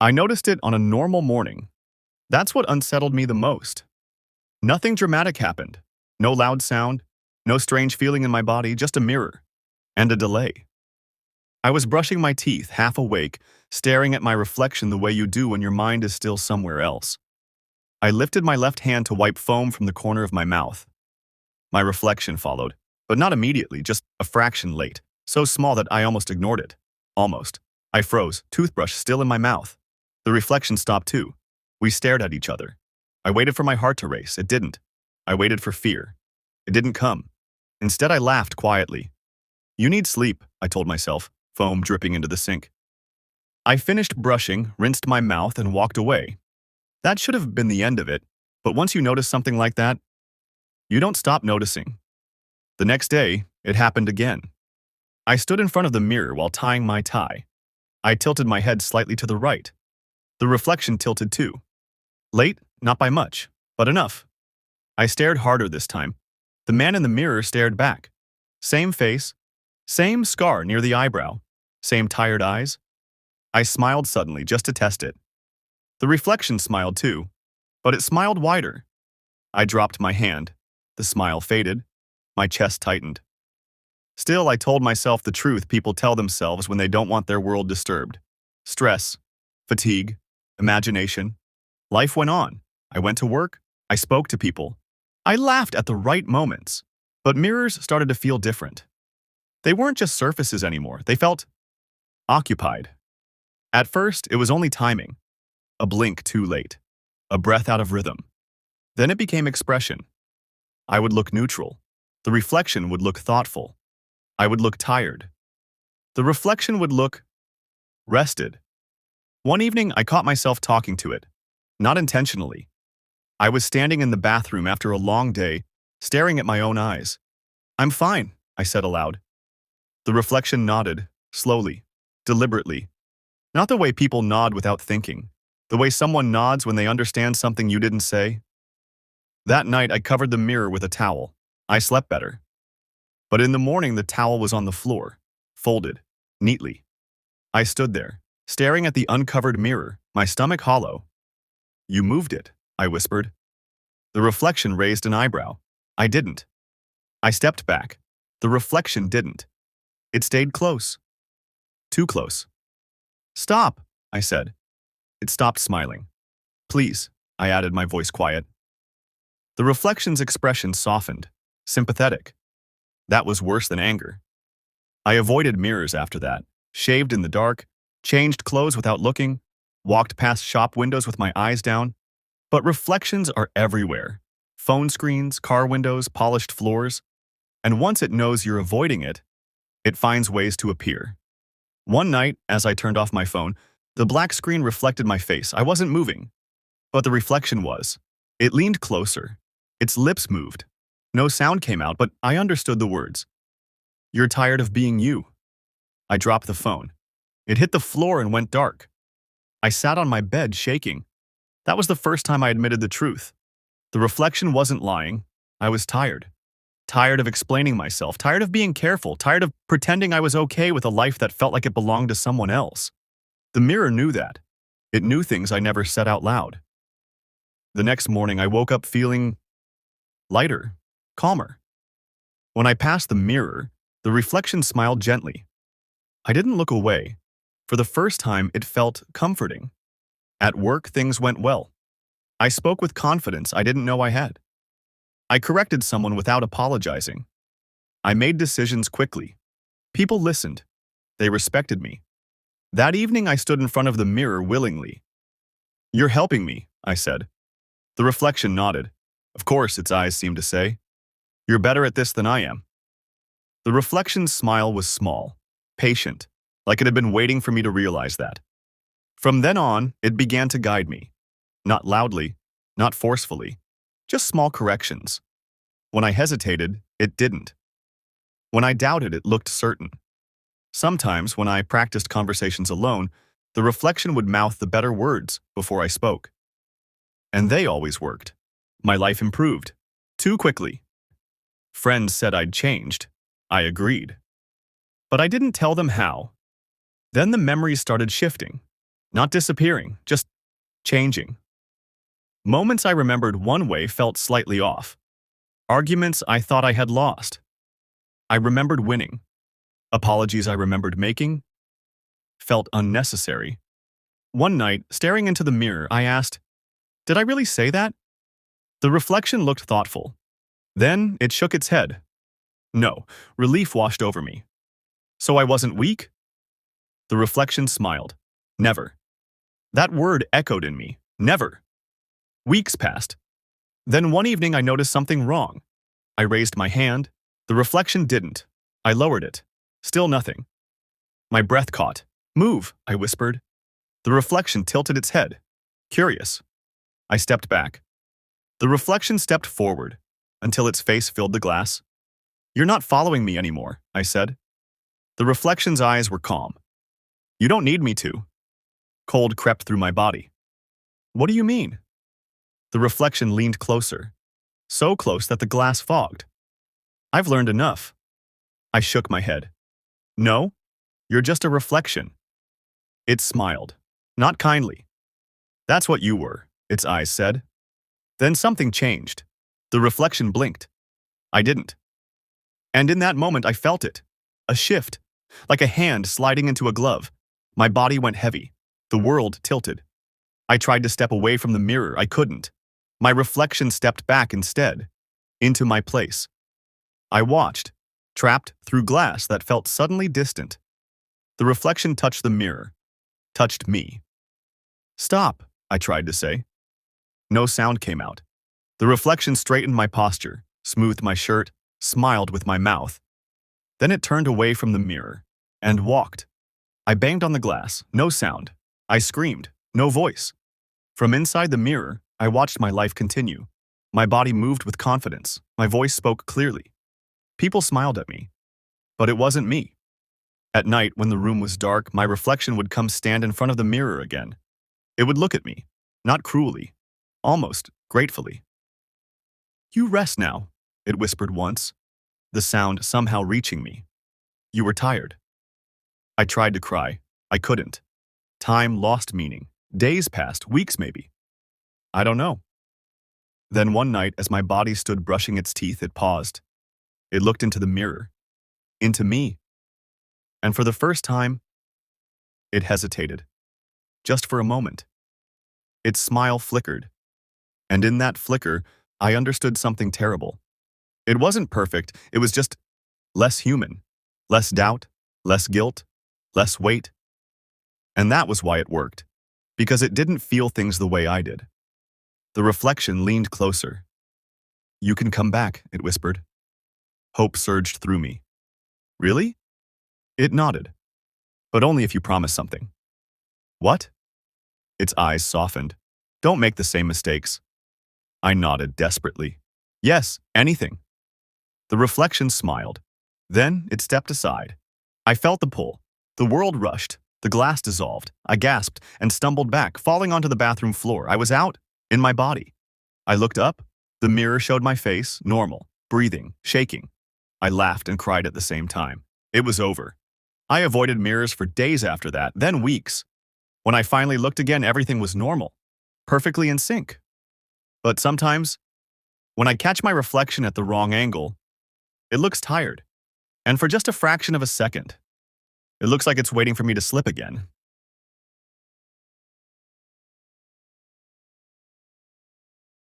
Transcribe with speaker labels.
Speaker 1: I noticed it on a normal morning. That's what unsettled me the most. Nothing dramatic happened. No loud sound, no strange feeling in my body, just a mirror. And a delay. I was brushing my teeth, half awake, staring at my reflection the way you do when your mind is still somewhere else. I lifted my left hand to wipe foam from the corner of my mouth. My reflection followed, but not immediately, just a fraction late, so small that I almost ignored it. Almost. I froze, toothbrush still in my mouth. The reflection stopped too. We stared at each other. I waited for my heart to race. It didn't. I waited for fear. It didn't come. Instead, I laughed quietly. You need sleep, I told myself, foam dripping into the sink. I finished brushing, rinsed my mouth, and walked away. That should have been the end of it, but once you notice something like that, you don't stop noticing. The next day, it happened again. I stood in front of the mirror while tying my tie. I tilted my head slightly to the right. The reflection tilted too. Late, not by much, but enough. I stared harder this time. The man in the mirror stared back. Same face, same scar near the eyebrow, same tired eyes. I smiled suddenly just to test it. The reflection smiled too, but it smiled wider. I dropped my hand. The smile faded. My chest tightened. Still, I told myself the truth people tell themselves when they don't want their world disturbed. Stress, fatigue, imagination. Life went on. I went to work. I spoke to people. I laughed at the right moments. But mirrors started to feel different. They weren't just surfaces anymore. They felt occupied. At first, it was only timing. A blink too late. A breath out of rhythm. Then it became expression. I would look neutral. The reflection would look thoughtful. I would look tired. The reflection would look rested. One evening, I caught myself talking to it. Not intentionally. I was standing in the bathroom after a long day, staring at my own eyes. I'm fine, I said aloud. The reflection nodded, slowly, deliberately. Not the way people nod without thinking. The way someone nods when they understand something you didn't say. That night, I covered the mirror with a towel. I slept better. But in the morning, the towel was on the floor, folded, neatly. I stood there, staring at the uncovered mirror, my stomach hollow. You moved it, I whispered. The reflection raised an eyebrow. I didn't. I stepped back. The reflection didn't. It stayed close. Too close. Stop, I said. It stopped smiling. Please, I added, my voice quiet. The reflection's expression softened, sympathetic. That was worse than anger. I avoided mirrors after that, shaved in the dark, changed clothes without looking, walked past shop windows with my eyes down. But reflections are everywhere. Phone screens, car windows, polished floors. And once it knows you're avoiding it, it finds ways to appear. One night, as I turned off my phone, the black screen reflected my face. I wasn't moving, but the reflection was. It leaned closer. Its lips moved. No sound came out, but I understood the words. You're tired of being you. I dropped the phone. It hit the floor and went dark. I sat on my bed, shaking. That was the first time I admitted the truth. The reflection wasn't lying. I was tired. Tired of explaining myself, tired of being careful, tired of pretending I was okay with a life that felt like it belonged to someone else. The mirror knew that. It knew things I never said out loud. The next morning, I woke up feeling lighter, calmer. When I passed the mirror, the reflection smiled gently. I didn't look away. For the first time, it felt comforting. At work, things went well. I spoke with confidence I didn't know I had. I corrected someone without apologizing. I made decisions quickly. People listened. They respected me. That evening, I stood in front of the mirror willingly. You're helping me, I said. The reflection nodded. Of course, its eyes seemed to say. You're better at this than I am. The reflection's smile was small, patient, like it had been waiting for me to realize that. From then on, it began to guide me. Not loudly, not forcefully, just small corrections. When I hesitated, it didn't. When I doubted, it looked certain. Sometimes, when I practiced conversations alone, the reflection would mouth the better words before I spoke. And they always worked. My life improved. Too quickly. Friends said I'd changed. I agreed. But I didn't tell them how. Then the memories started shifting. Not disappearing, just changing. Moments I remembered one way felt slightly off. Arguments I thought I had lost. I remembered winning. Apologies I remembered making felt unnecessary. One night, staring into the mirror, I asked, "Did I really say that?" The reflection looked thoughtful. Then it shook its head. No, relief washed over me. So I wasn't weak? The reflection smiled. Never. That word echoed in me. Never. Weeks passed. Then one evening I noticed something wrong. I raised my hand. The reflection didn't. I lowered it. Still nothing. My breath caught. "Move," I whispered. The reflection tilted its head. Curious. I stepped back. The reflection stepped forward until its face filled the glass. "You're not following me anymore," I said. The reflection's eyes were calm. "You don't need me to." Cold crept through my body. "What do you mean?" The reflection leaned closer, so close that the glass fogged. "I've learned enough." I shook my head. "No, you're just a reflection." It smiled, not kindly. "That's what you were," its eyes said. Then something changed. The reflection blinked. I didn't. And in that moment I felt it. A shift, like a hand sliding into a glove. My body went heavy. The world tilted. I tried to step away from the mirror. I couldn't. My reflection stepped back instead, into my place. I watched, trapped through glass that felt suddenly distant. The reflection touched the mirror, touched me. "Stop," I tried to say. No sound came out. The reflection straightened my posture, smoothed my shirt, smiled with my mouth. Then it turned away from the mirror and walked. I banged on the glass, no sound. I screamed, no voice. From inside the mirror, I watched my life continue. My body moved with confidence. My voice spoke clearly. People smiled at me, but it wasn't me. At night, when the room was dark, my reflection would come stand in front of the mirror again. It would look at me, not cruelly, almost gratefully. "You rest now," it whispered once, the sound somehow reaching me. "You were tired." I tried to cry. I couldn't. Time lost meaning. Days passed, weeks maybe. I don't know. Then one night, as my body stood brushing its teeth, it paused. It looked into the mirror, into me. And for the first time, it hesitated. Just for a moment. Its smile flickered. And in that flicker, I understood something terrible. It wasn't perfect, it was just less human. Less doubt, less guilt, less weight. And that was why it worked. Because it didn't feel things the way I did. The reflection leaned closer. "You can come back," it whispered. Hope surged through me. "Really?" It nodded. "But only if you promise something." "What?" Its eyes softened. "Don't make the same mistakes." I nodded desperately. "Yes, anything." The reflection smiled. Then it stepped aside. I felt the pull. The world rushed. The glass dissolved. I gasped and stumbled back, falling onto the bathroom floor. I was out, in my body. I looked up. The mirror showed my face, normal, breathing, shaking. I laughed and cried at the same time. It was over. I avoided mirrors for days after that, then weeks. When I finally looked again, everything was normal, perfectly in sync. But sometimes, when I catch my reflection at the wrong angle, it looks tired. And for just a fraction of a second, it looks like it's waiting for me to slip again.